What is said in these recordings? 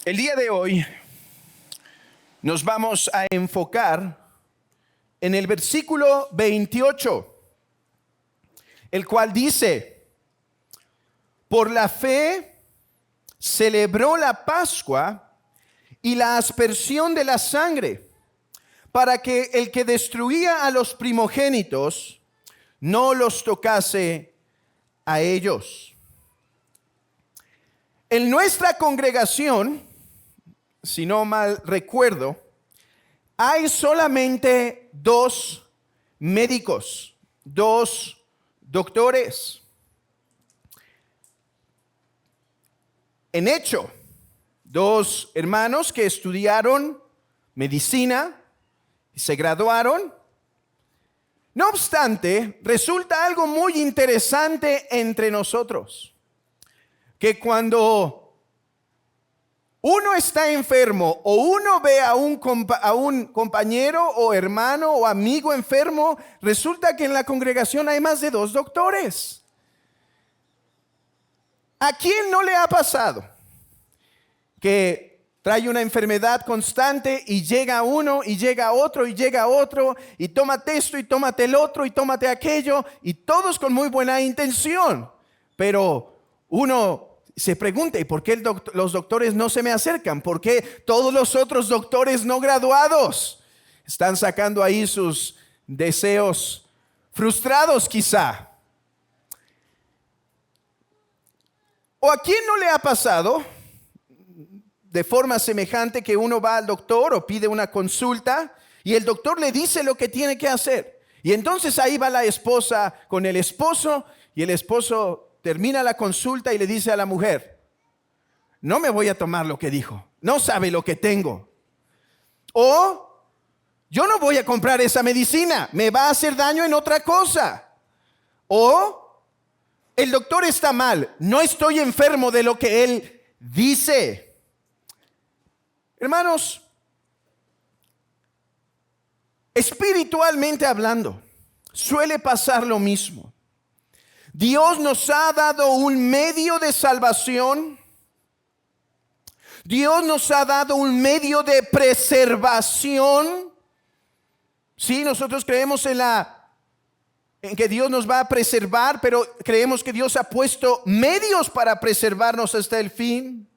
El día de hoy nos vamos a enfocar en el versículo 28, el cual dice: por la fe celebró la Pascua y la aspersión de la sangre, para que el que destruía a los primogénitos no los tocase a ellos. En nuestra congregación, si no mal recuerdo, hay solamente 2 médicos, 2 doctores. En hecho, 2 hermanos que estudiaron medicina y se graduaron. No obstante, resulta algo muy interesante entre nosotros, que cuando uno está enfermo o uno ve a un compañero o hermano o amigo enfermo, resulta que en la congregación hay más de 2 doctores. ¿A quién no le ha pasado que trae una enfermedad constante y llega uno y llega otro y llega otro y tómate esto y tómate el otro y tómate aquello, y todos con muy buena intención? Pero uno se pregunta: ¿y por qué los doctores no se me acercan? ¿Por qué todos los otros doctores no graduados están sacando ahí sus deseos frustrados quizá? ¿O a quién no le ha pasado de forma semejante que uno va al doctor o pide una consulta y el doctor le dice lo que tiene que hacer? Y entonces ahí va la esposa con el esposo, y el esposo termina la consulta y le dice a la mujer: no me voy a tomar lo que dijo, no sabe lo que tengo. O yo no voy a comprar esa medicina, me va a hacer daño en otra cosa. O el doctor está mal, no estoy enfermo de lo que él dice. Hermanos, espiritualmente hablando, suele pasar lo mismo. Dios nos ha dado un medio de salvación. Dios nos ha dado un medio de preservación. Sí, nosotros creemos en que Dios nos va a preservar, pero creemos que Dios ha puesto medios para preservarnos hasta el fin.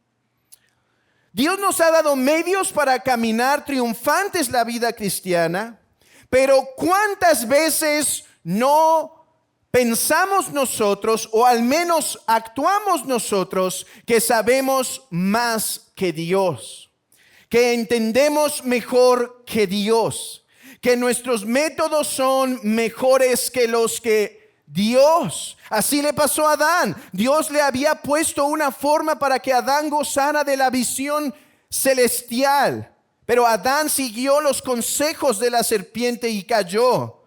Dios nos ha dado medios para caminar triunfantes la vida cristiana, pero ¿cuántas veces no pensamos nosotros, o al menos actuamos nosotros, que sabemos más que Dios, que entendemos mejor que Dios, que nuestros métodos son mejores que los que Dios? Así le pasó a Adán. Dios le había puesto una forma para que Adán gozara de la visión celestial, pero Adán siguió los consejos de la serpiente y cayó.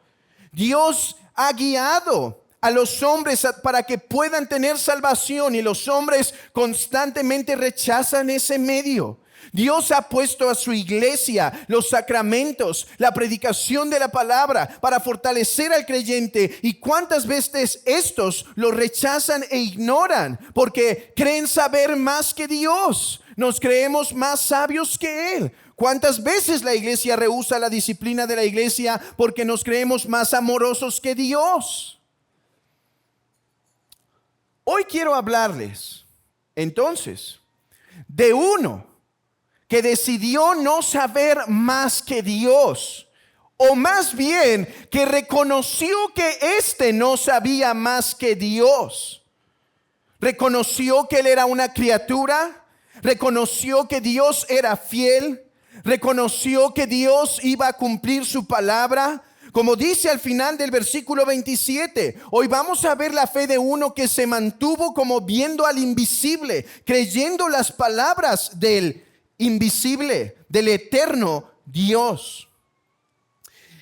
Dios ha guiado a los hombres para que puedan tener salvación, y los hombres constantemente rechazan ese medio. Dios ha puesto a su iglesia los sacramentos, la predicación de la palabra para fortalecer al creyente, y cuántas veces estos lo rechazan e ignoran porque creen saber más que Dios. Nos creemos más sabios que Él. ¿Cuántas veces la iglesia rehúsa la disciplina de la iglesia porque nos creemos más amorosos que Dios? Hoy quiero hablarles entonces de uno que decidió no saber más que Dios, o más bien que reconoció que éste no sabía más que Dios. Reconoció que él era una criatura, reconoció que Dios era fiel, reconoció que Dios iba a cumplir su palabra, como dice al final del versículo 27. Hoy vamos a ver la fe de uno que se mantuvo como viendo al invisible, creyendo las palabras del invisible, del eterno Dios.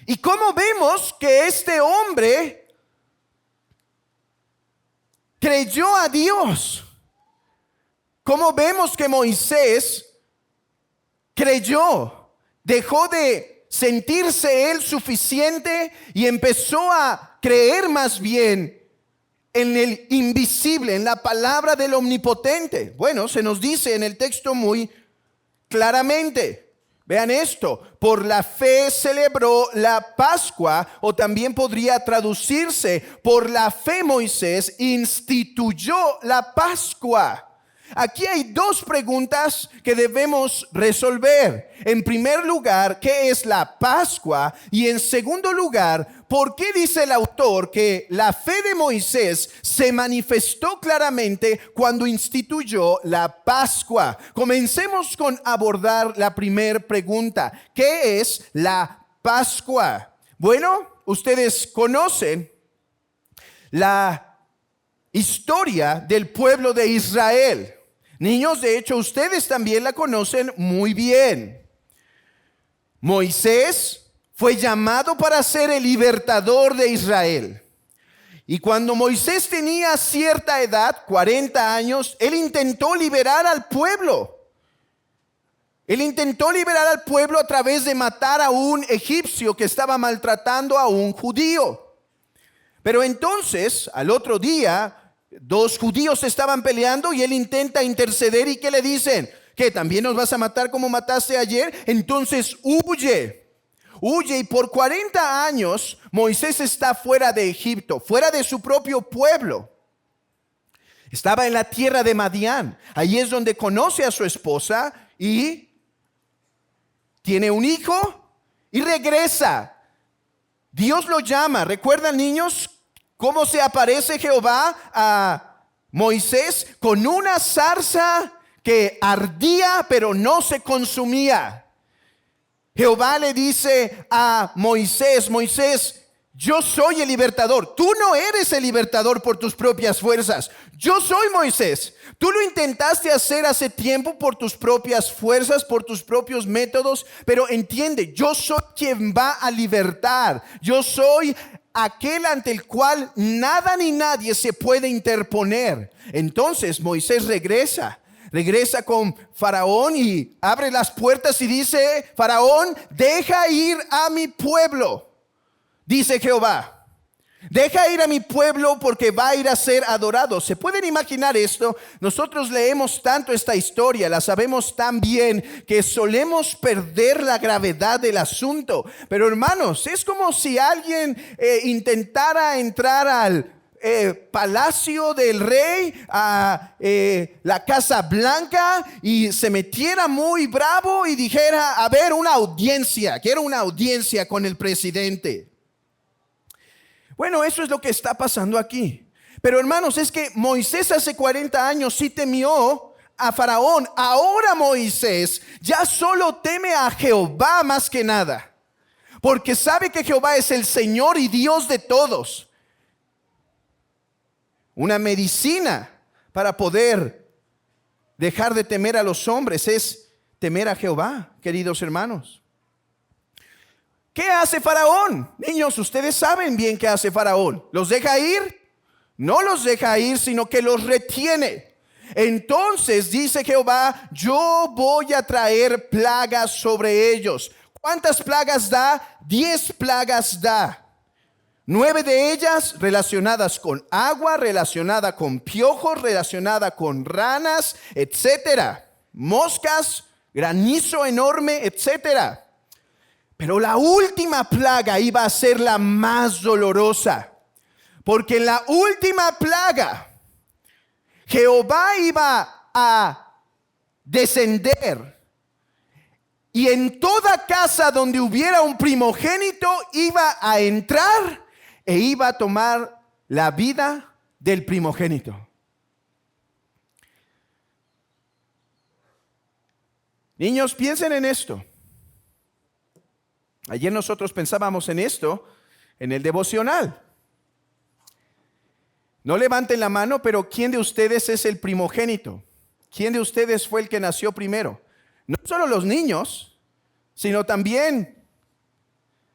Y cómo vemos que este hombre creyó a Dios. Cómo vemos que Moisés creyó, dejó de sentirse él suficiente y empezó a creer más bien en el invisible, en la palabra del omnipotente. Bueno, se nos dice en el texto muy claramente. Vean esto, por la fe celebró la Pascua, o también podría traducirse, por la fe Moisés instituyó la Pascua. Aquí hay dos preguntas que debemos resolver. En primer lugar, ¿qué es la Pascua? Y en segundo lugar, ¿por qué dice el autor que la fe de Moisés se manifestó claramente cuando instituyó la Pascua? Comencemos con abordar la primera pregunta. ¿Qué es la Pascua? Bueno, ustedes conocen la historia del pueblo de Israel. Niños, de hecho, ustedes también la conocen muy bien. Moisés fue llamado para ser el libertador de Israel. Y cuando Moisés tenía cierta edad, 40 años, él intentó liberar al pueblo. Él intentó liberar al pueblo a través de matar a un egipcio que estaba maltratando a un judío. Pero entonces, al otro día, dos judíos estaban peleando y él intenta interceder. ¿Y qué le dicen? ¿Qué? ¿También nos vas a matar como mataste ayer? Entonces huye. Huye, y por 40 años Moisés está fuera de Egipto, fuera de su propio pueblo. Estaba en la tierra de Madián. Ahí es donde conoce a su esposa y tiene un hijo y regresa. Dios lo llama. ¿Recuerdan, niños, cómo se aparece Jehová a Moisés? Con una zarza que ardía pero no se consumía. Jehová le dice a Moisés: Moisés, yo soy el libertador. Tú no eres el libertador por tus propias fuerzas. Yo soy Moisés. Tú lo intentaste hacer hace tiempo por tus propias fuerzas, por tus propios métodos, pero entiende, yo soy quien va a libertar. Yo soy aquel ante el cual nada ni nadie se puede interponer. Entonces Moisés regresa con Faraón y abre las puertas y dice: Faraón, deja ir a mi pueblo. Dice Jehová, deja ir a mi pueblo porque va a ir a ser adorado. ¿Se pueden imaginar esto? Nosotros leemos tanto esta historia, la sabemos tan bien, que solemos perder la gravedad del asunto. Pero hermanos, es como si alguien intentara entrar al palacio del rey, a la Casa Blanca, y se metiera muy bravo y dijera: a ver, quiero una audiencia con el presidente. Bueno, eso es lo que está pasando aquí. Pero hermanos, es que Moisés hace 40 años sí temió a Faraón. Ahora Moisés ya solo teme a Jehová más que nada, porque sabe que Jehová es el Señor y Dios de todos. Una medicina para poder dejar de temer a los hombres es temer a Jehová, queridos hermanos. ¿Qué hace Faraón? Niños, ustedes saben bien qué hace Faraón. ¿Los deja ir? No los deja ir, sino que los retiene. Entonces dice Jehová: yo voy a traer plagas sobre ellos. ¿Cuántas plagas da? 10 plagas da. 9 de ellas relacionadas con agua, relacionada con piojos, relacionada con ranas, etcétera. Moscas, granizo enorme, etcétera. Pero la última plaga iba a ser la más dolorosa, porque en la última plaga Jehová iba a descender, y en toda casa donde hubiera un primogénito iba a entrar e iba a tomar la vida del primogénito. Niños, piensen en esto. Ayer nosotros pensábamos en esto en el devocional. No levanten la mano, pero ¿quién de ustedes es el primogénito? ¿Quién de ustedes fue el que nació primero? No solo los niños, sino también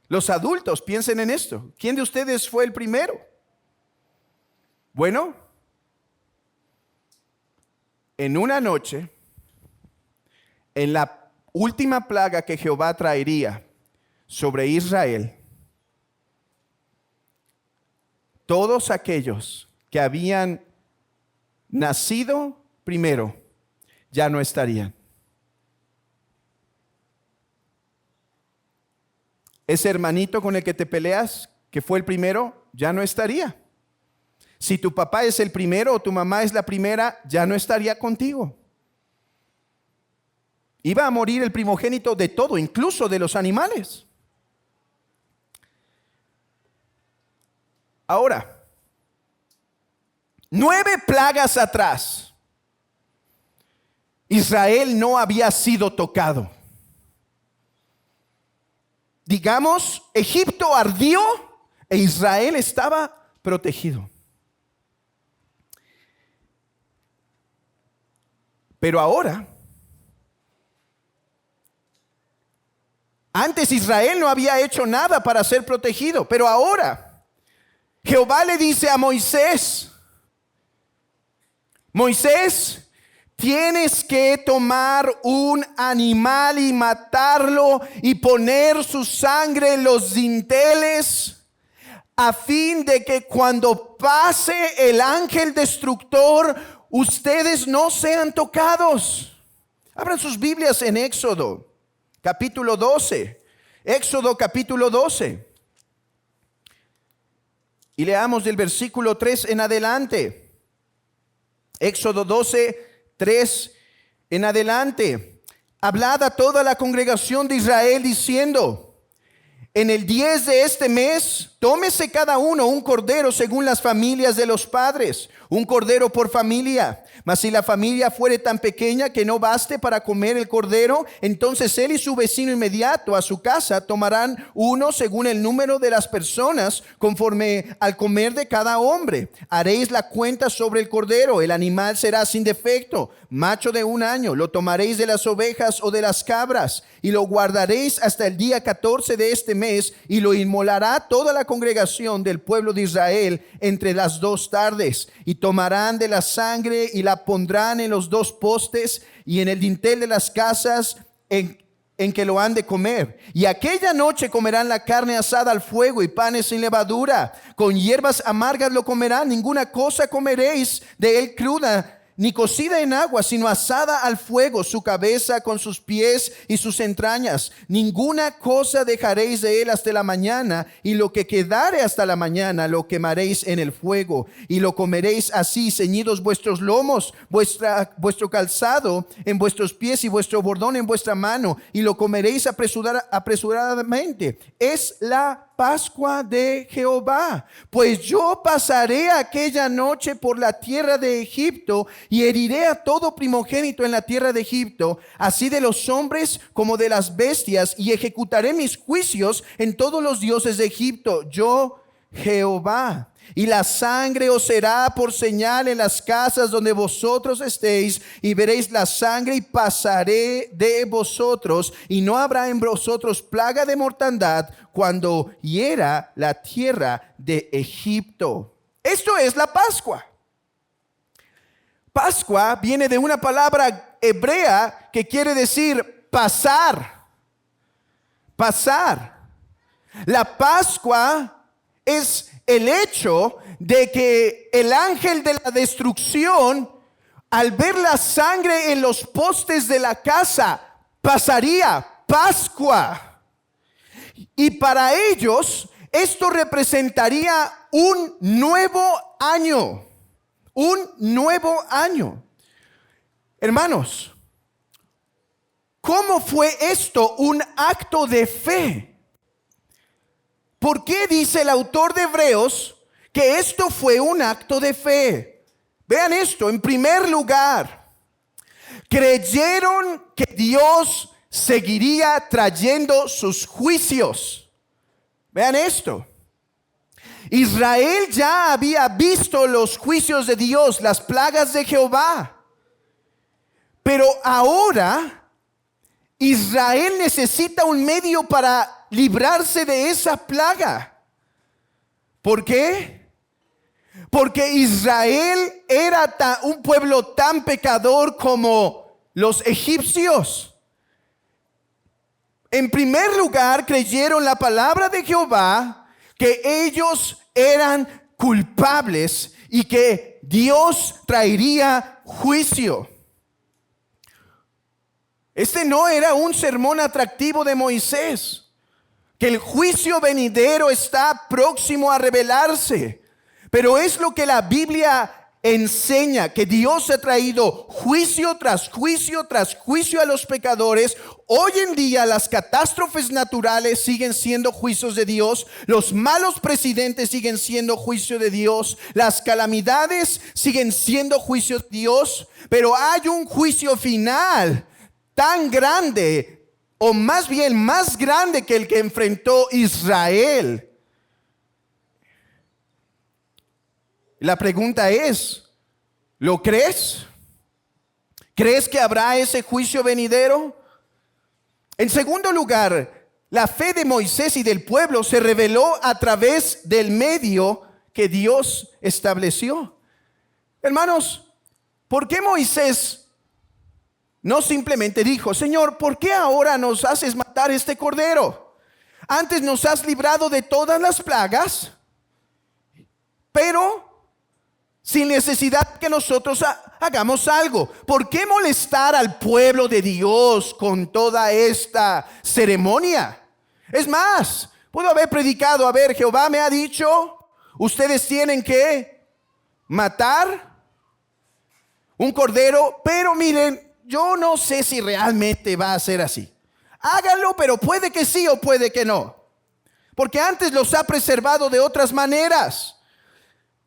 los adultos. Piensen en esto. ¿Quién de ustedes fue el primero? Bueno, en una noche, en la última plaga que Jehová traería sobre Israel, todos aquellos que habían nacido primero ya no estarían. ese hermanito con el que te peleas, que fue el primero, ya no estaría. Si tu papá es el primero o tu mamá es la primera, ya no estaría contigo. Iba a morir el primogénito de todo, incluso de los animales. Ahora, 9 plagas atrás, Israel no había sido tocado. Digamos, Egipto ardió e Israel estaba protegido. Pero ahora, antes Israel no había hecho nada para ser protegido, pero ahora Jehová le dice a Moisés, Moisés, tienes que tomar un animal y matarlo y poner su sangre en los dinteles, a fin de que cuando pase el ángel destructor, ustedes no sean tocados. Abran sus Biblias en Éxodo, capítulo 12. Éxodo, capítulo 12. Y leamos del versículo 3 en adelante. Éxodo 12, 3 en adelante. Hablad a toda la congregación de Israel diciendo: en el 10 de este mes, tómese cada uno un cordero según las familias de los padres, un cordero por familia. Mas si la familia fuere tan pequeña que no baste para comer el cordero, entonces él y su vecino inmediato a su casa tomarán uno según el número de las personas, conforme al comer de cada hombre. Haréis la cuenta sobre el cordero. El animal será sin defecto, macho de 1 año. Lo tomaréis de las ovejas o de las cabras, y lo guardaréis hasta el día 14 de este mes, y lo inmolará toda la congregación del pueblo de Israel entre las 2 tardes. Y tomarán de la sangre y la pondrán en los 2 postes y en el dintel de las casas en que lo han de comer. Y aquella noche comerán la carne asada al fuego y panes sin levadura. Con hierbas amargas lo comerán. Ninguna cosa comeréis de él cruda, ni cocida en agua, sino asada al fuego, su cabeza con sus pies y sus entrañas. Ninguna cosa dejaréis de él hasta la mañana, y lo que quedare hasta la mañana lo quemaréis en el fuego. Y lo comeréis así, ceñidos vuestros lomos, vuestro calzado en vuestros pies y vuestro bordón en vuestra mano, y lo comeréis apresuradamente. Es la Pascua de Jehová. Pues yo pasaré aquella noche por la tierra de Egipto y heriré a todo primogénito en la tierra de Egipto, así de los hombres como de las bestias, y ejecutaré mis juicios en todos los dioses de Egipto. Yo, Jehová. Y la sangre os será por señal en las casas donde vosotros estéis, y veréis la sangre y pasaré de vosotros, y no habrá en vosotros plaga de mortandad cuando hiera la tierra de Egipto. Esto es la Pascua. Pascua viene de una palabra hebrea que quiere decir pasar. Pasar. La Pascua es el hecho de que el ángel de la destrucción, al ver la sangre en los postes de la casa, pasaría Pascua. Y para ellos esto representaría un nuevo año. Un nuevo año. Hermanos, ¿cómo fue esto un acto de fe? ¿Por qué dice el autor de Hebreos que esto fue un acto de fe? Vean esto, en primer lugar, creyeron que Dios seguiría trayendo sus juicios. Vean esto. Israel ya había visto los juicios de Dios, las plagas de Jehová. Pero ahora Israel necesita un medio para librarse de esa plaga. ¿Por qué? Porque Israel era un pueblo tan pecador como los egipcios. En primer lugar, creyeron la palabra de Jehová, que ellos eran culpables y que Dios traería juicio. Este no era un sermón atractivo de Moisés. que el juicio venidero está próximo a revelarse. Pero es lo que la Biblia enseña, que Dios ha traído juicio tras juicio tras juicio a los pecadores. Hoy en día las catástrofes naturales siguen siendo juicios de Dios, los malos presidentes siguen siendo juicio de Dios, las calamidades siguen siendo juicio de Dios, pero hay un juicio final tan grande, o más bien más grande que el que enfrentó Israel. La pregunta es, ¿lo crees? ¿Crees que habrá ese juicio venidero? En segundo lugar, la fe de Moisés y del pueblo se reveló a través del medio que Dios estableció. Hermanos, ¿por qué Moisés no simplemente dijo: Señor, ¿por qué ahora nos haces matar este cordero? Antes nos has librado de todas las plagas, pero sin necesidad que nosotros hagamos algo. ¿Por qué molestar al pueblo de Dios con toda esta ceremonia? Es más, puedo haber predicado: a ver, Jehová me ha dicho, ustedes tienen que matar un cordero, pero miren, yo no sé si realmente va a ser así. Háganlo, pero puede que sí o puede que no, porque antes los ha preservado de otras maneras.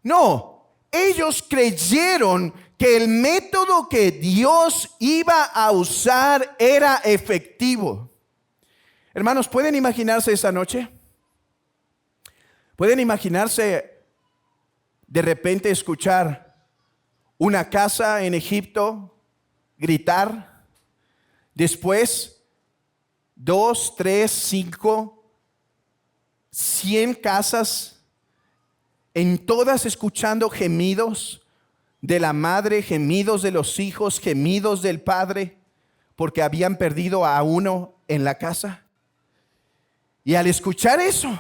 No. Ellos creyeron que el método que Dios iba a usar era efectivo. Hermanos, ¿pueden imaginarse esa noche? ¿Pueden imaginarse de repente escuchar una casa en Egipto gritar? Después, 2, 3, 5, 100 casas, en todas escuchando gemidos de la madre, gemidos de los hijos, gemidos del padre, porque habían perdido a uno en la casa. Y al escuchar eso,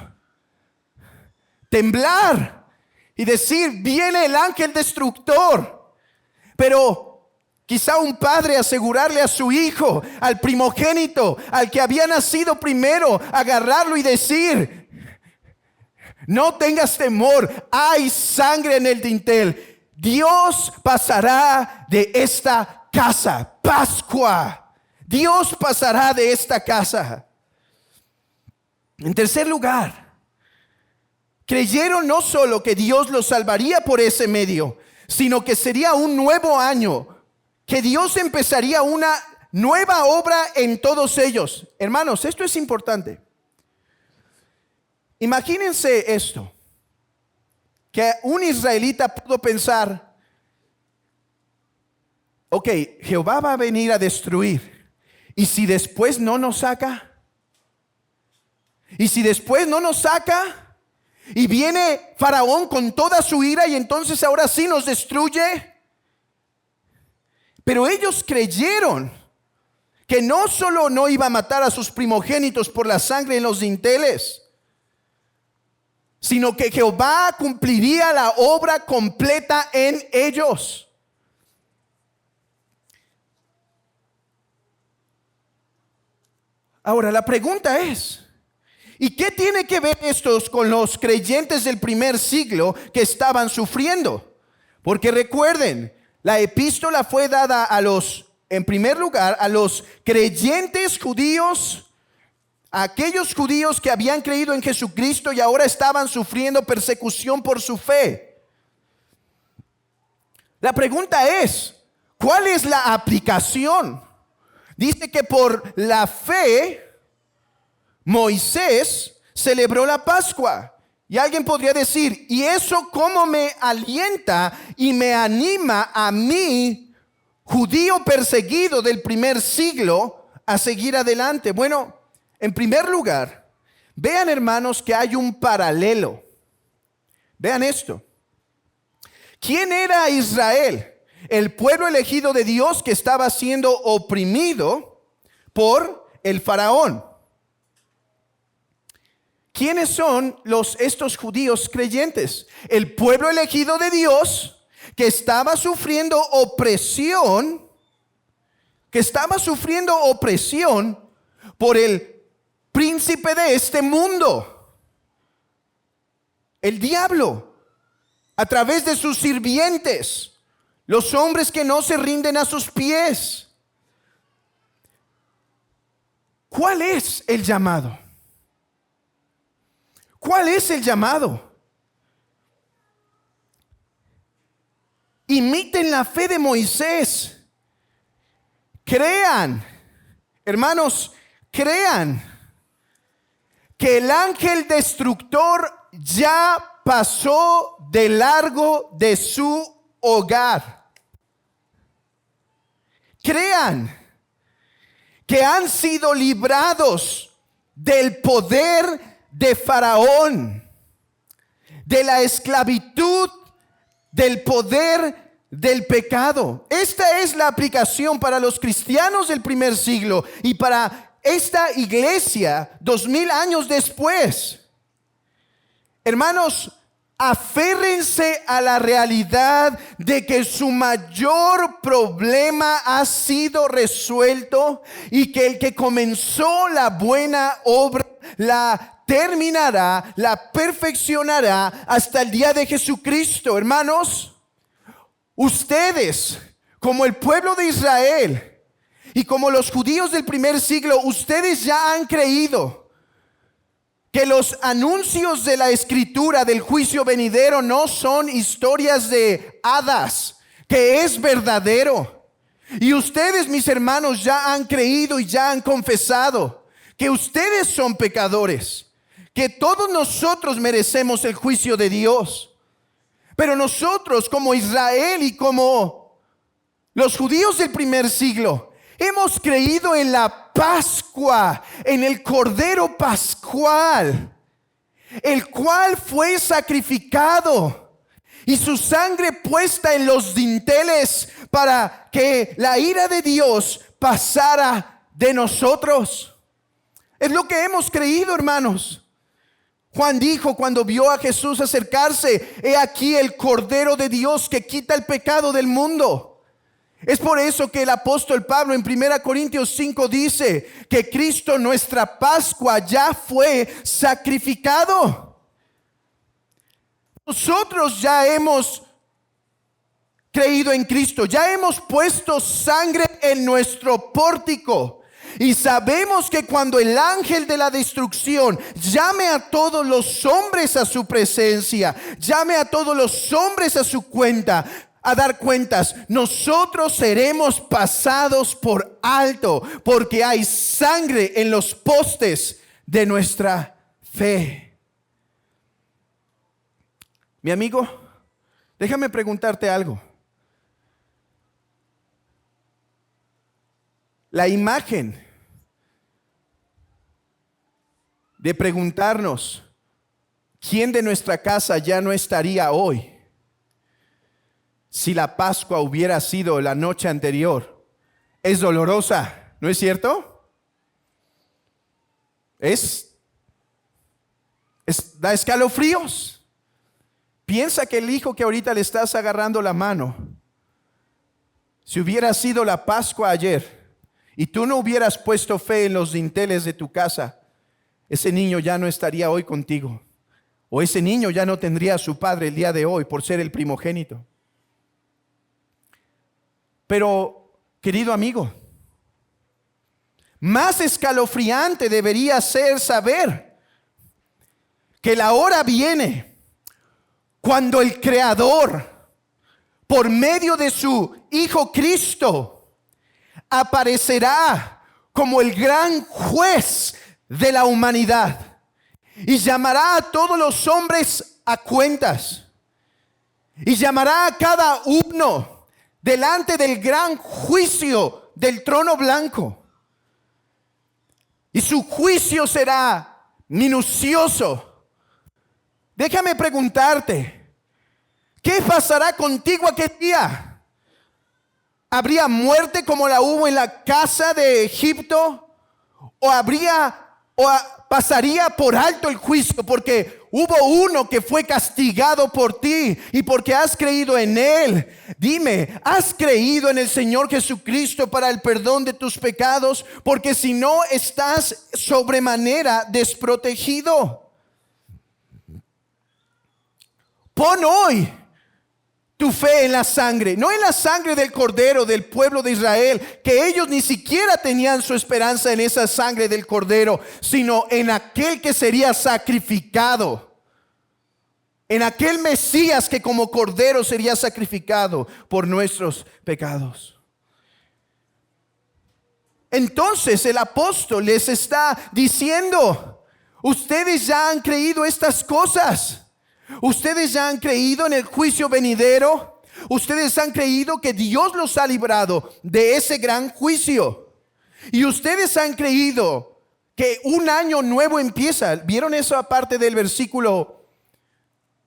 temblar y decir: viene el ángel destructor. Pero quizá un padre asegurarle a su hijo, al primogénito, al que había nacido primero, agarrarlo y decir: no tengas temor, hay sangre en el dintel. Dios pasará de esta casa. Pascua. Dios pasará de esta casa. En tercer lugar, creyeron no solo que Dios los salvaría por ese medio, sino que sería un nuevo año, que Dios empezaría una nueva obra en todos ellos. Hermanos, esto es importante. Imagínense esto, que un israelita pudo pensar: ok, Jehová va a venir a destruir, ¿y si después no nos saca? ¿Y si después no nos saca? Y viene Faraón con toda su ira y entonces ahora sí nos destruye. Pero ellos creyeron que no solo no iba a matar a sus primogénitos por la sangre en los dinteles, sino que Jehová cumpliría la obra completa en ellos. Ahora la pregunta es: ¿y qué tiene que ver estos con los creyentes del primer siglo que estaban sufriendo? Porque recuerden, la epístola fue dada en primer lugar, a los creyentes judíos, a aquellos judíos que habían creído en Jesucristo y ahora estaban sufriendo persecución por su fe. La pregunta es: ¿cuál es la aplicación? Dice que por la fe Moisés celebró la Pascua. Y alguien podría decir: ¿y eso cómo me alienta y me anima a mí, judío perseguido del primer siglo, a seguir adelante? Bueno, en primer lugar, vean, hermanos, que hay un paralelo. Vean esto. ¿Quién era Israel? El pueblo elegido de Dios que estaba siendo oprimido por el faraón. ¿Quiénes son estos judíos creyentes? El pueblo elegido de Dios que estaba sufriendo opresión, por el príncipe de este mundo, el diablo, a través de sus sirvientes, los hombres que no se rinden a sus pies. ¿Cuál es el llamado? ¿Cuál es el llamado? Imiten la fe de Moisés. Crean, hermanos, crean que el ángel destructor ya pasó de largo de su hogar. Crean que han sido librados del poder de Faraón, de la esclavitud, del poder del pecado. Esta es la aplicación para los cristianos del primer siglo y para esta iglesia 2000 años después. Hermanos, aférrense a la realidad de que su mayor problema ha sido resuelto y que el que comenzó la buena obra la terminará, la perfeccionará hasta el día de Jesucristo. Hermanos, ustedes, como el pueblo de Israel y como los judíos del primer siglo, ustedes ya han creído que los anuncios de la Escritura del juicio venidero no son historias de hadas, que es verdadero. Y ustedes, mis hermanos, ya han creído y ya han confesado que ustedes son pecadores, que todos nosotros merecemos el juicio de Dios. Pero nosotros, como Israel y como los judíos del primer siglo, hemos creído en la Pascua, en el Cordero Pascual, el cual fue sacrificado y su sangre puesta en los dinteles para que la ira de Dios pasara de nosotros. Es lo que hemos creído, hermanos. Juan dijo cuando vio a Jesús acercarse: he aquí el Cordero de Dios que quita el pecado del mundo. Es por eso que el apóstol Pablo en 1 Corintios 5 dice que Cristo, nuestra Pascua, ya fue sacrificado. Nosotros ya hemos creído en Cristo, ya hemos puesto sangre en nuestro pórtico. Y sabemos que cuando el ángel de la destrucción llame a todos los hombres a su presencia, llame a todos los hombres a su cuenta, a dar cuentas, nosotros seremos pasados por alto, porque hay sangre en los postes de nuestra fe. Mi amigo, déjame preguntarte algo. La imagen de preguntarnos quién de nuestra casa ya no estaría hoy si la Pascua hubiera sido la noche anterior es dolorosa, ¿no es cierto? Da escalofríos. Piensa que el hijo que ahorita le estás agarrando la mano, si hubiera sido la Pascua ayer y tú no hubieras puesto fe en los dinteles de tu casa, ese niño ya no estaría hoy contigo. O ese niño ya no tendría a su padre el día de hoy por ser el primogénito. Pero, querido amigo, más escalofriante debería ser saber que la hora viene cuando el Creador, por medio de su Hijo Cristo, aparecerá como el gran juez de la humanidad y llamará a todos los hombres a cuentas y llamará a cada uno delante del gran juicio del trono blanco, y su juicio será minucioso. Déjame preguntarte, ¿qué pasará contigo aquel día? ¿Habría muerte como la hubo en la casa de Egipto? ¿O pasaría por alto el juicio? Porque hubo uno que fue castigado por ti y porque has creído en Él. Dime, ¿has creído en el Señor Jesucristo para el perdón de tus pecados? Porque si no, estás sobremanera desprotegido. Pon hoy tu fe en la sangre, no en la sangre del Cordero del pueblo de Israel, que ellos ni siquiera tenían su esperanza en esa sangre del Cordero, sino en aquel que sería sacrificado, en aquel Mesías que como Cordero sería sacrificado por nuestros pecados. Entonces el apóstol les está diciendo, ustedes ya han creído estas cosas. Ustedes ya han creído en el juicio venidero. Ustedes han creído que Dios los ha librado de ese gran juicio. Y ustedes han creído que un año nuevo empieza. ¿Vieron eso aparte del versículo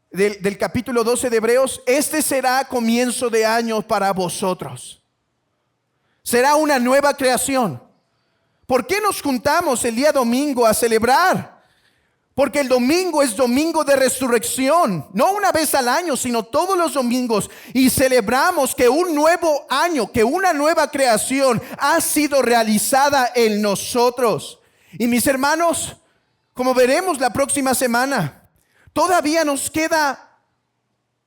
del capítulo 12 de Hebreos? Este será comienzo de año para vosotros. Será una nueva creación. ¿Por qué nos juntamos el día domingo a celebrar? Porque el domingo es domingo de resurrección, no una vez al año, sino todos los domingos. Y celebramos que un nuevo año, que una nueva creación ha sido realizada en nosotros. Y mis hermanos, como veremos la próxima semana, todavía nos queda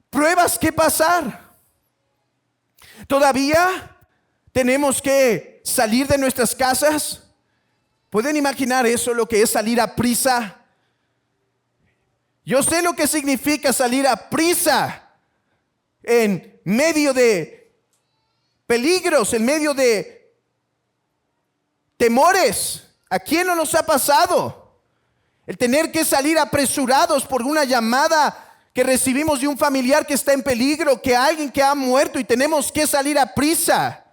pruebas que pasar. Todavía tenemos que salir de nuestras casas. ¿Pueden imaginar eso, lo que es salir a prisa? Yo sé lo que significa salir a prisa en medio de peligros, en medio de temores. ¿A quién no nos ha pasado? El tener que salir apresurados por una llamada que recibimos de un familiar que está en peligro, que alguien que ha muerto y tenemos que salir a prisa.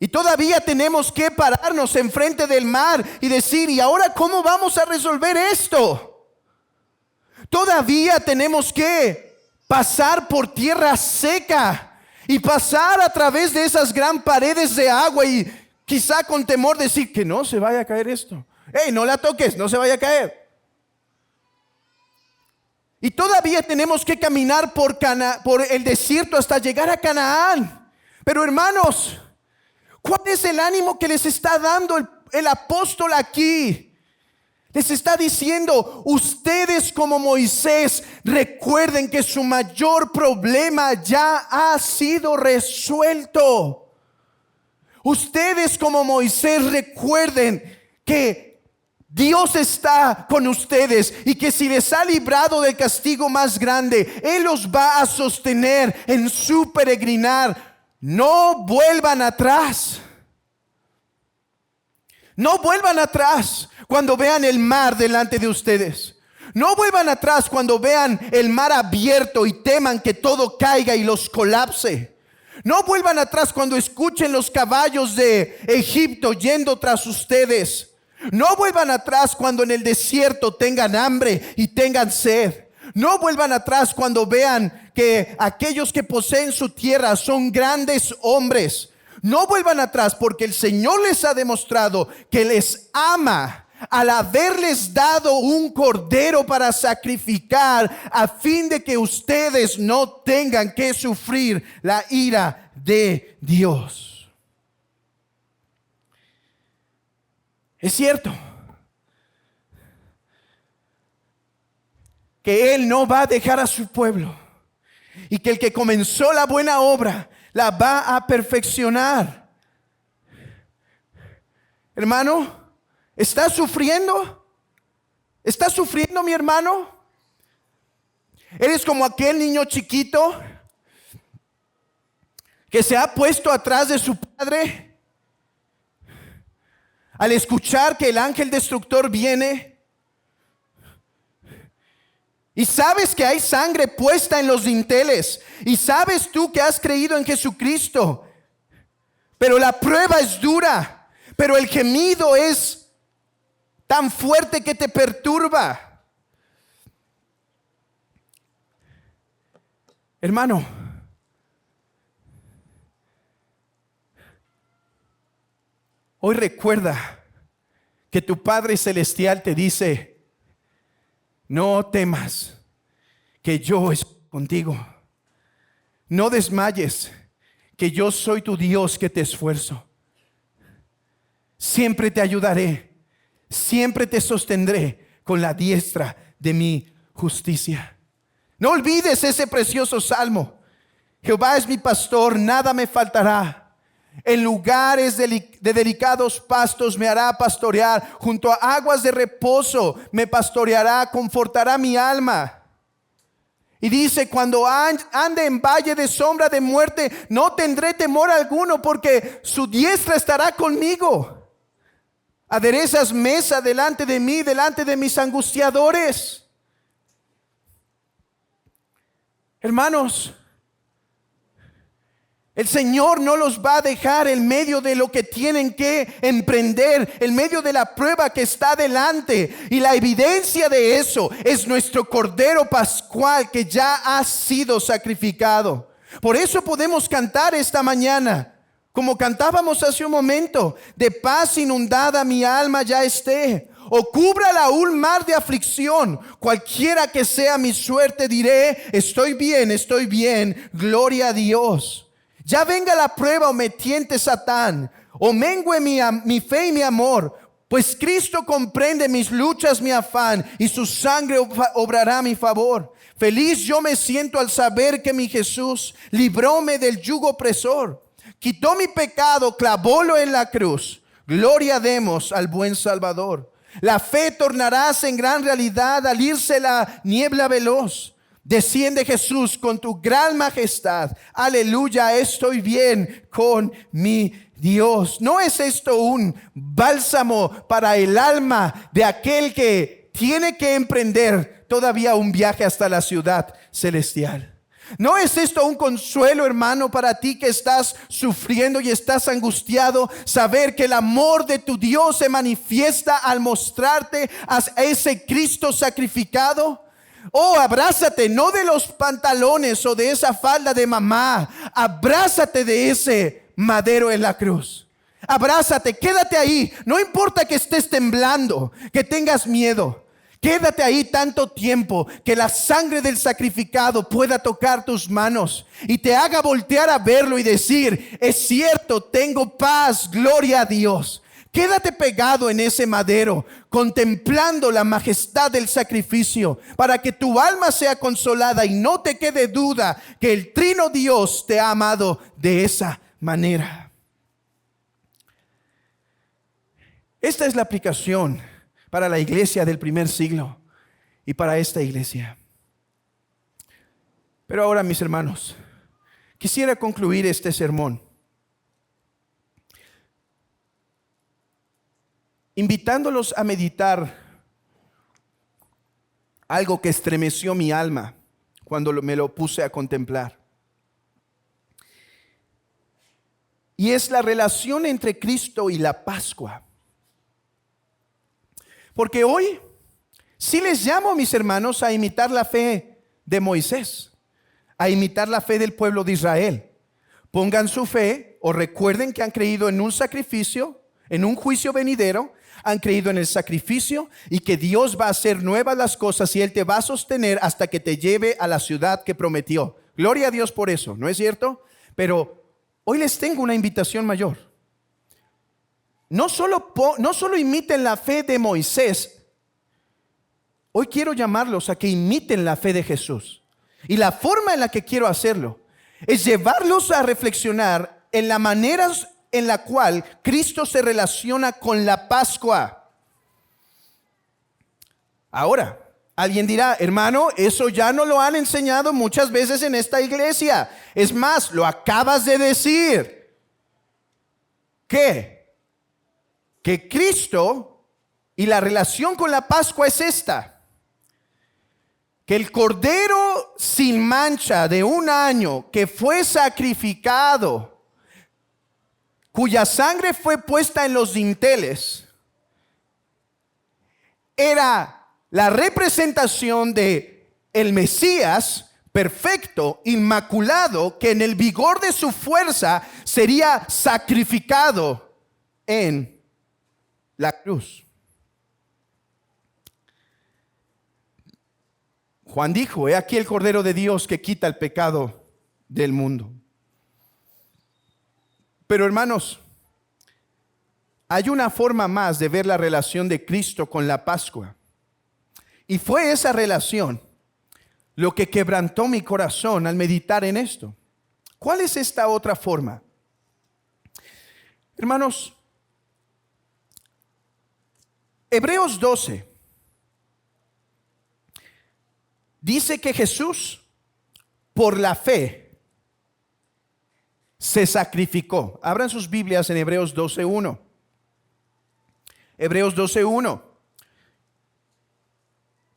Y todavía tenemos que pararnos enfrente del mar y decir, ¿y ahora cómo vamos a resolver esto? Todavía tenemos que pasar por tierra seca y pasar a través de esas gran paredes de agua y quizá con temor decir que no se vaya a caer esto. ¡Ey, no la toques, no se vaya a caer! Y todavía tenemos que caminar por el desierto hasta llegar a Canaán. Pero hermanos, ¿cuál es el ánimo que les está dando el apóstol aquí? Les está diciendo, ustedes como Moisés, recuerden que su mayor problema ya ha sido resuelto. Ustedes como Moisés, recuerden que Dios está con ustedes y que si les ha librado del castigo más grande, Él los va a sostener en su peregrinar. No vuelvan atrás. No vuelvan atrás cuando vean el mar delante de ustedes. No vuelvan atrás cuando vean el mar abierto y teman que todo caiga y los colapse. No vuelvan atrás cuando escuchen los caballos de Egipto yendo tras ustedes. No vuelvan atrás cuando en el desierto tengan hambre y tengan sed. No vuelvan atrás cuando vean que aquellos que poseen su tierra son grandes hombres. No vuelvan atrás porque el Señor les ha demostrado que les ama al haberles dado un cordero para sacrificar a fin de que ustedes no tengan que sufrir la ira de Dios. Es cierto que Él no va a dejar a su pueblo y que el que comenzó la buena obra la va a perfeccionar. Hermano, ¿estás sufriendo? ¿Estás sufriendo, mi hermano? ¿Eres como aquel niño chiquito que se ha puesto atrás de su padre al escuchar que el ángel destructor viene? Y sabes que hay sangre puesta en los dinteles. Y sabes tú que has creído en Jesucristo. Pero la prueba es dura. Pero el gemido es tan fuerte que te perturba. Hermano, hoy recuerda que tu Padre Celestial te dice: no temas, que yo estoy contigo. No desmayes, que yo soy tu Dios que te esfuerzo. Siempre te ayudaré, siempre te sostendré con la diestra de mi justicia. No olvides ese precioso salmo. Jehová es mi pastor, nada me faltará. En lugares de delicados pastos me hará pastorear. Junto a aguas de reposo me pastoreará, confortará mi alma. Y dice: cuando ande en valle de sombra de muerte, no tendré temor alguno, porque su diestra estará conmigo. Aderezas mesa delante de mí, delante de mis angustiadores. Hermanos, el Señor no los va a dejar en medio de lo que tienen que emprender, en medio de la prueba que está delante. Y la evidencia de eso es nuestro Cordero Pascual, que ya ha sido sacrificado. Por eso podemos cantar esta mañana, como cantábamos hace un momento: de paz inundada mi alma ya esté, o cúbrala un mar de aflicción. Cualquiera que sea mi suerte, diré: estoy bien, gloria a Dios. Ya venga la prueba o me tiente Satán, o mengue mi fe y mi amor, pues Cristo comprende mis luchas, mi afán, y su sangre obrará a mi favor. Feliz yo me siento al saber que mi Jesús libróme del yugo opresor. Quitó mi pecado, clavólo en la cruz. Gloria demos al buen Salvador. La fe tornarás en gran realidad al irse la niebla veloz. Desciende Jesús con tu gran majestad. Aleluya, estoy bien con mi Dios. ¿No es esto un bálsamo para el alma de aquel que tiene que emprender todavía un viaje hasta la ciudad celestial? ¿No es esto un consuelo, hermano, para ti que estás sufriendo y estás angustiado? Saber que el amor de tu Dios se manifiesta al mostrarte a ese Cristo sacrificado. Oh, abrázate, no de los pantalones o de esa falda de mamá. Abrázate de ese madero en la cruz. Abrázate, quédate ahí. No importa que estés temblando, que tengas miedo. Quédate ahí tanto tiempo que la sangre del sacrificado pueda tocar tus manos y te haga voltear a verlo y decir: es cierto, tengo paz, gloria a Dios. Quédate pegado en ese madero, contemplando la majestad del sacrificio, para que tu alma sea consolada y no te quede duda que el Trino Dios te ha amado de esa manera. Esta es la aplicación para la iglesia del primer siglo y para esta iglesia. Pero ahora, mis hermanos, quisiera concluir este sermón invitándolos a meditar algo que estremeció mi alma cuando me lo puse a contemplar. Y es la relación entre Cristo y la Pascua. Porque hoy sí les llamo, mis hermanos, a imitar la fe de Moisés, a imitar la fe del pueblo de Israel. Pongan su fe o recuerden que han creído en un sacrificio, en un juicio venidero. Han creído en el sacrificio y que Dios va a hacer nuevas las cosas y Él te va a sostener hasta que te lleve a la ciudad que prometió. Gloria a Dios por eso, ¿no es cierto? Pero hoy les tengo una invitación mayor. No solo imiten la fe de Moisés. Hoy quiero llamarlos a que imiten la fe de Jesús. Y la forma en la que quiero hacerlo es llevarlos a reflexionar en la manera en la cual Cristo se relaciona con la Pascua. Ahora, alguien dirá: hermano, eso ya no lo han enseñado muchas veces en esta iglesia. Es más, lo acabas de decir. ¿Qué? Que Cristo y la relación con la Pascua es esta: que el cordero sin mancha de un año que fue sacrificado, cuya sangre fue puesta en los dinteles, era la representación de el Mesías perfecto, inmaculado, que en el vigor de su fuerza sería sacrificado en la cruz. Juan dijo: he aquí el Cordero de Dios que quita el pecado del mundo. Pero hermanos, hay una forma más de ver la relación de Cristo con la Pascua. Y fue esa relación lo que quebrantó mi corazón al meditar en esto. ¿Cuál es esta otra forma? Hermanos, Hebreos 12 dice que Jesús, por la fe, se sacrificó. Abran sus Biblias en Hebreos 12:1. Hebreos 12:1.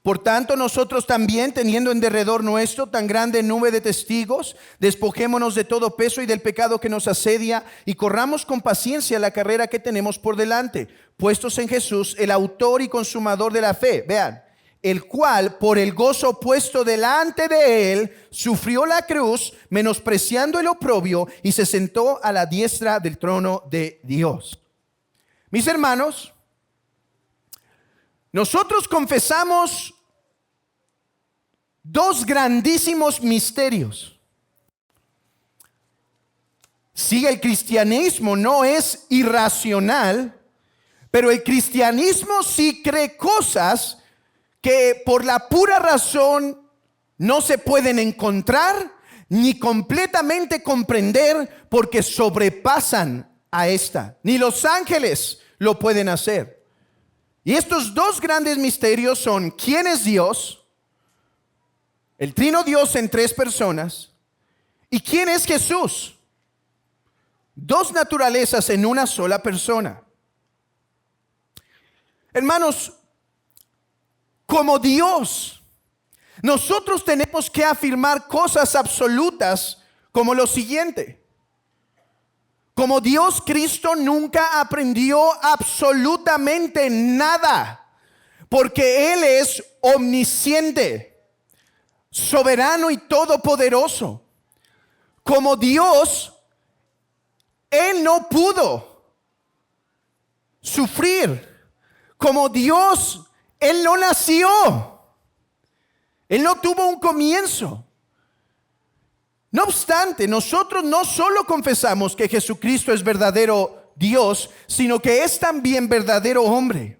Por tanto, nosotros también, teniendo en derredor nuestro tan grande nube de testigos, despojémonos de todo peso y del pecado que nos asedia, y corramos con paciencia la carrera que tenemos por delante, puestos en Jesús, el autor y consumador de la fe. Vean, el cual, por el gozo puesto delante de él, sufrió la cruz, menospreciando el oprobio, y se sentó a la diestra del trono de Dios. Mis hermanos, nosotros confesamos dos grandísimos misterios. Sí, el cristianismo no es irracional, pero el cristianismo sí cree cosas que por la pura razón no se pueden encontrar ni completamente comprender, porque sobrepasan a esta. Ni los ángeles lo pueden hacer. Y estos dos grandes misterios son: ¿quién es Dios? El trino Dios en tres personas. ¿Y quién es Jesús? Dos naturalezas en una sola persona. Hermanos, como Dios, nosotros tenemos que afirmar cosas absolutas como lo siguiente. Como Dios, Cristo nunca aprendió absolutamente nada, porque Él es omnisciente, soberano y todopoderoso. Como Dios, Él no pudo sufrir. Como Dios, Él no nació. Él no tuvo un comienzo. No obstante, nosotros no solo confesamos que Jesucristo es verdadero Dios, sino que es también verdadero hombre.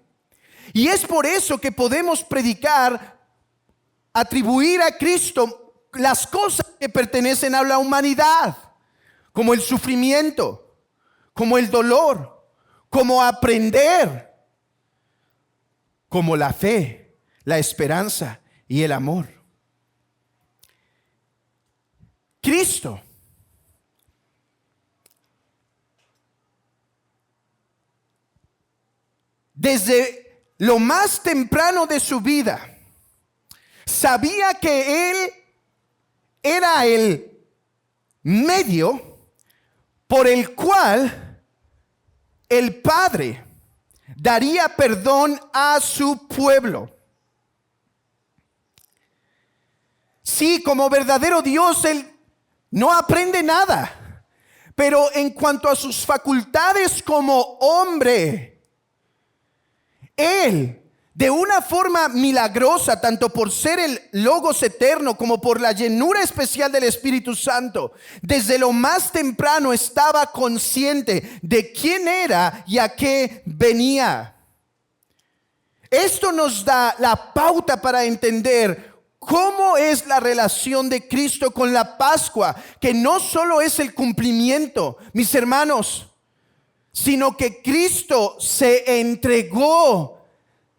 Y es por eso que podemos predicar, atribuir a Cristo las cosas que pertenecen a la humanidad, como el sufrimiento, como el dolor, como aprender, como la fe, la esperanza y el amor. Cristo desde lo más temprano de su vida sabía que Él era el medio por el cual el Padre daría perdón a su pueblo. Sí, como verdadero Dios, Él no aprende nada, pero en cuanto a sus facultades como hombre, Él, de una forma milagrosa, tanto por ser el Logos eterno como por la llenura especial del Espíritu Santo, desde lo más temprano estaba consciente de quién era y a qué venía. Esto nos da la pauta para entender ¿cómo es la relación de Cristo con la Pascua? Que no solo es el cumplimiento, mis hermanos, sino que Cristo se entregó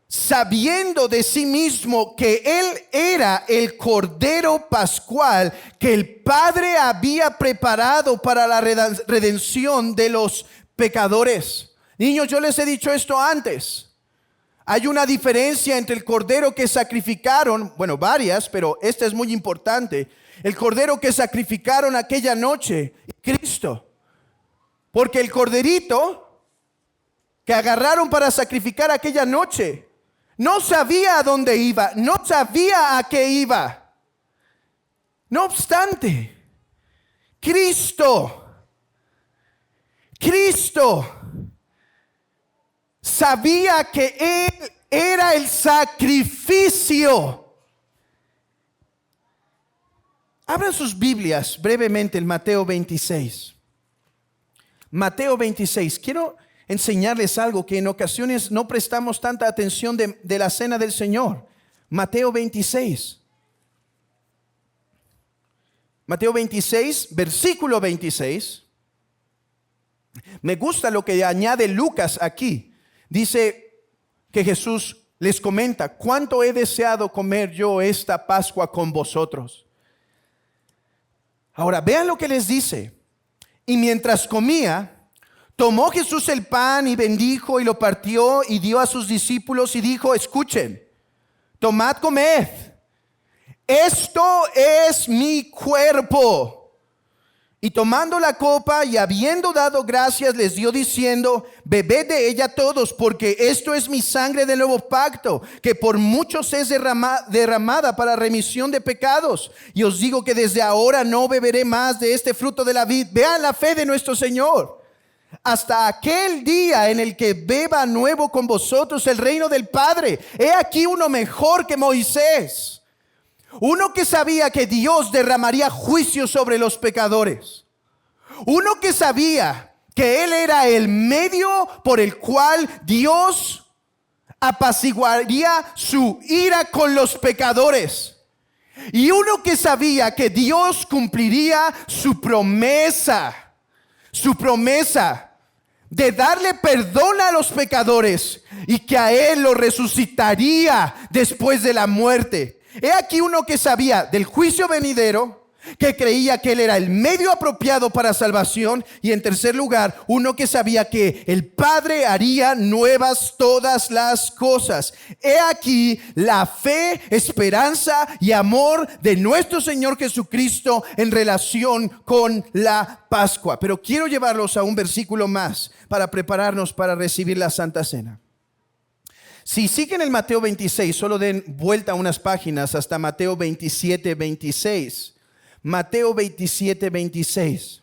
sabiendo de sí mismo que Él era el Cordero Pascual que el Padre había preparado para la redención de los pecadores. Niños, yo les he dicho esto antes. Hay una diferencia entre el cordero que sacrificaron, bueno, varias, pero esta es muy importante. El cordero que sacrificaron aquella noche y Cristo. Porque el corderito que agarraron para sacrificar aquella noche no sabía a dónde iba, no sabía a qué iba. No obstante, Cristo sabía que Él era el sacrificio Abran sus Biblias brevemente en Mateo 26. Mateo 26. Quiero enseñarles algo que en ocasiones no prestamos tanta atención de la cena del Señor. Mateo 26. Mateo 26, versículo 26. Me gusta lo que añade Lucas aquí. Dice que Jesús les comenta: ¿cuánto he deseado comer yo esta Pascua con vosotros? Ahora vean lo que les dice. Y mientras comía, tomó Jesús el pan y bendijo y lo partió y dio a sus discípulos y dijo: escuchen, tomad, comed. Esto es mi cuerpo. Y tomando la copa y habiendo dado gracias, les dio diciendo: bebed de ella todos, porque esto es mi sangre del nuevo pacto, que por muchos es derramada para remisión de pecados. Y os digo que desde ahora no beberé más de este fruto de la vid. Vean la fe de nuestro Señor. Hasta aquel día en el que beba nuevo con vosotros el reino del Padre. He aquí uno mejor que Moisés. Uno que sabía que Dios derramaría juicio sobre los pecadores. Uno que sabía que Él era el medio por el cual Dios apaciguaría su ira con los pecadores. Y uno que sabía que Dios cumpliría su promesa de darle perdón a los pecadores y que a Él lo resucitaría después de la muerte. He aquí uno que sabía del juicio venidero, que creía que Él era el medio apropiado para salvación. Y en tercer lugar, uno que sabía que el Padre haría nuevas todas las cosas. He aquí la fe, esperanza y amor de nuestro Señor Jesucristo en relación con la Pascua. Pero quiero llevarlos a un versículo más para prepararnos para recibir la Santa Cena. Si siguen el Mateo 26, solo den vuelta unas páginas hasta Mateo 27, 26. Mateo 27, 26.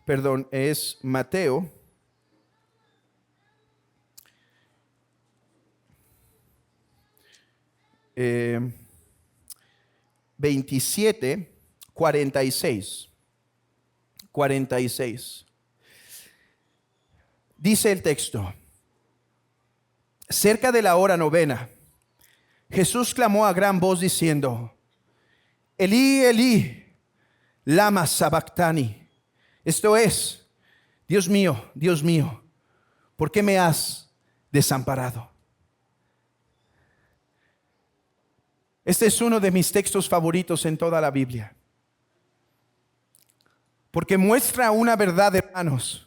Perdón, es Mateo 27, 46. 46. Dice el texto: cerca de la hora novena, Jesús clamó a gran voz diciendo: Elí, Elí, lama sabactani. Esto es: Dios mío, ¿por qué me has desamparado? Este es uno de mis textos favoritos en toda la Biblia, porque muestra una verdad, hermanos,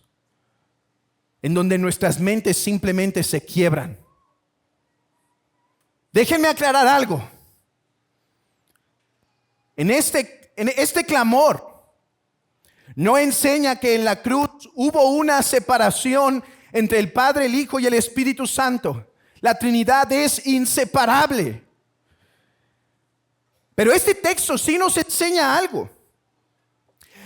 en donde nuestras mentes simplemente se quiebran. Déjenme aclarar algo. En este clamor no enseña que en la cruz hubo una separación entre el Padre, el Hijo y el Espíritu Santo. La Trinidad es inseparable. Pero este texto sí nos enseña algo.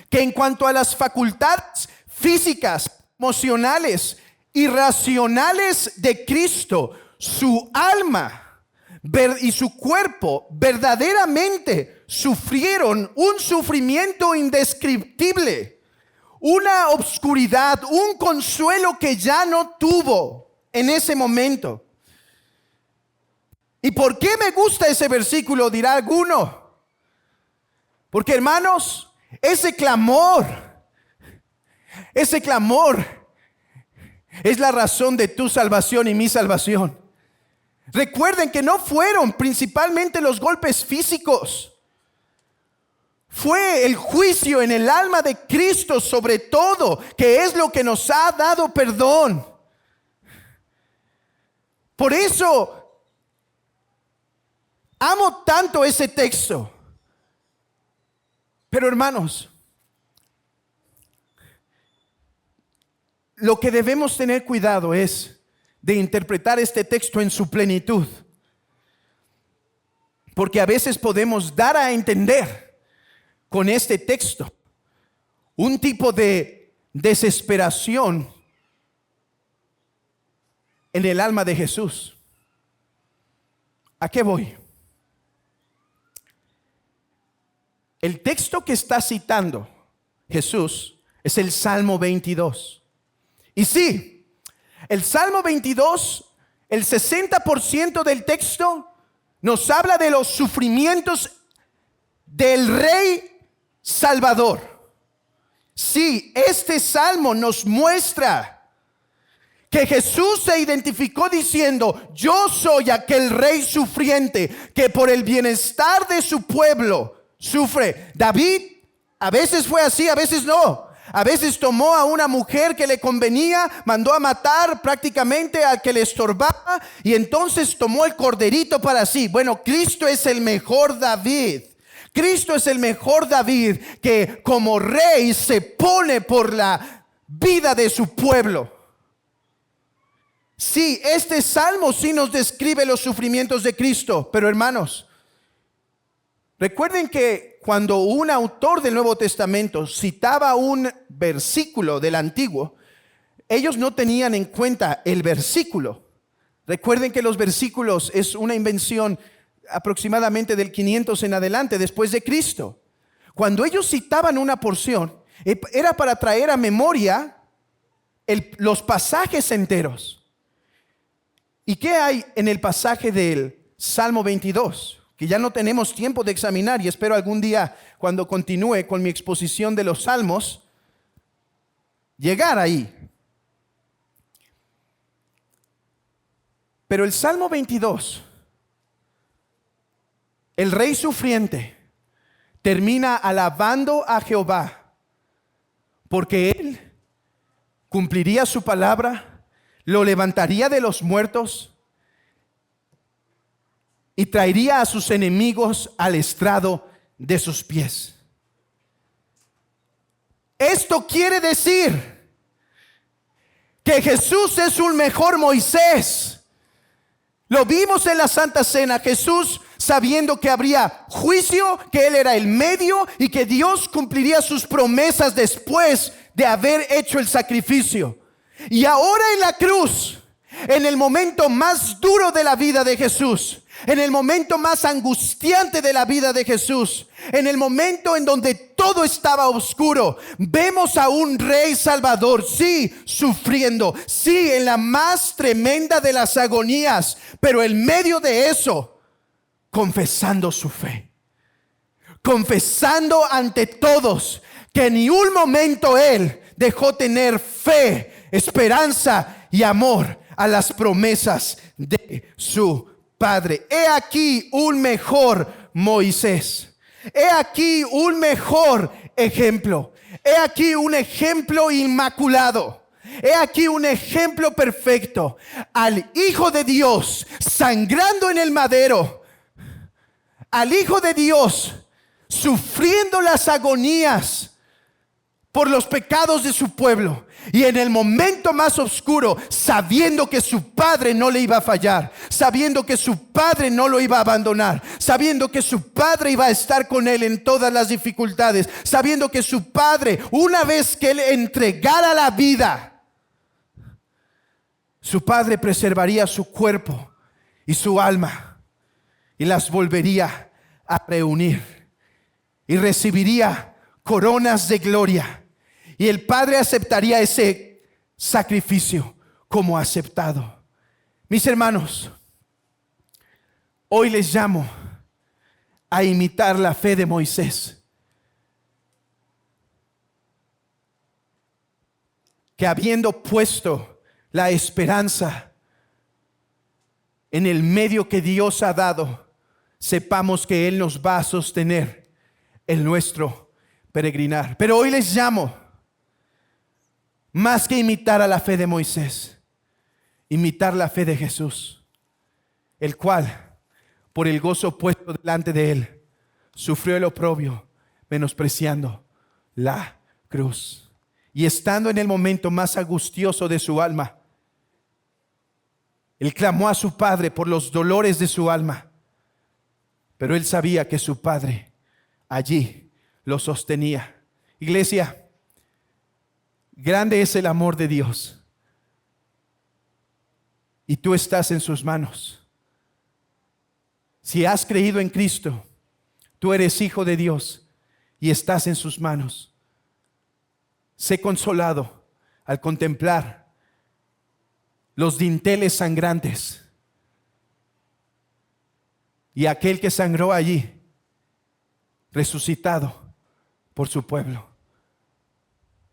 Que en cuanto a las facultades físicas, emocionales y racionales de Cristo, su alma y su cuerpo verdaderamente sufrieron un sufrimiento indescriptible, una obscuridad, un consuelo que ya no tuvo en ese momento. ¿Y por qué me gusta ese versículo?, dirá alguno. Porque, hermanos, ese clamor es la razón de tu salvación y mi salvación. Recuerden que no fueron principalmente los golpes físicos. Fue el juicio en el alma de Cristo sobre todo, que es lo que nos ha dado perdón. Por eso amo tanto ese texto. Pero, hermanos, lo que debemos tener cuidado es de interpretar este texto en su plenitud. Porque a veces podemos dar a entender con este texto un tipo de desesperación en el alma de Jesús. ¿A qué voy? El texto que está citando Jesús es el Salmo 22. Y sí, el Salmo 22, el 60% del texto nos habla de los sufrimientos del Rey Salvador. Sí, este Salmo nos muestra que Jesús se identificó diciendo: yo soy aquel rey sufriente que por el bienestar de su pueblo sufre. David a veces fue así, a veces no. A veces tomó a una mujer que le convenía, mandó a matar prácticamente al que le estorbaba, y entonces tomó el corderito para sí. Bueno, Cristo es el mejor David. Cristo es el mejor David que como rey se pone por la vida de su pueblo. Sí, este salmo sí nos describe los sufrimientos de Cristo, pero hermanos, recuerden que cuando un autor del Nuevo Testamento citaba un versículo del Antiguo, ellos no tenían en cuenta el versículo. Recuerden que los versículos es una invención aproximadamente del 500 en adelante, después de Cristo. Cuando ellos citaban una porción, era para traer a memoria los pasajes enteros. ¿Y qué hay en el pasaje del Salmo 22? Que ya no tenemos tiempo de examinar, y espero algún día, cuando continúe con mi exposición de los salmos, llegar ahí. Pero el Salmo 22, el rey sufriente termina alabando a Jehová, porque él cumpliría su palabra, lo levantaría de los muertos y traería a sus enemigos al estrado de sus pies. Esto quiere decir que Jesús es un mejor Moisés. Lo vimos en la Santa Cena. Jesús, sabiendo que habría juicio, que Él era el medio y que Dios cumpliría sus promesas después de haber hecho el sacrificio. Y ahora en la cruz, en el momento más duro de la vida de Jesús, en el momento más angustiante de la vida de Jesús, en el momento en donde todo estaba oscuro, vemos a un rey salvador, sí, sufriendo, sí, en la más tremenda de las agonías, pero en medio de eso, confesando su fe, confesando ante todos que ni un momento él dejó tener fe, esperanza y amor a las promesas de su Padre. He aquí un mejor Moisés. He aquí un mejor ejemplo. He aquí un ejemplo inmaculado. He aquí un ejemplo perfecto. Al Hijo de Dios sangrando en el madero. Al Hijo de Dios sufriendo las agonías por los pecados de su pueblo, y en el momento más oscuro, sabiendo que su padre no le iba a fallar, sabiendo que su padre no lo iba a abandonar, sabiendo que su padre iba a estar con él en todas las dificultades, sabiendo que su padre, una vez que él entregara la vida, su padre preservaría su cuerpo y su alma y las volvería a reunir y recibiría coronas de gloria. Y el Padre aceptaría ese sacrificio como aceptado. Mis hermanos, hoy les llamo a imitar la fe de Moisés, que habiendo puesto la esperanza en el medio que Dios ha dado, sepamos que Él nos va a sostener en nuestro peregrinar. Pero hoy les llamo, más que imitar a la fe de Moisés, imitar la fe de Jesús, el cual, por el gozo puesto delante de él, sufrió el oprobio, menospreciando la cruz. Y estando en el momento más angustioso de su alma, él clamó a su Padre por los dolores de su alma, pero él sabía que su Padre allí lo sostenía. Iglesia, grande es el amor de Dios, y tú estás en sus manos. Si has creído en Cristo, tú eres hijo de Dios y estás en sus manos. Sé consolado al contemplar los dinteles sangrantes y aquel que sangró allí, resucitado por su pueblo.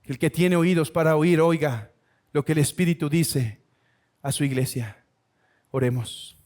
El que tiene oídos para oír, oiga lo que el Espíritu dice a su iglesia. Oremos.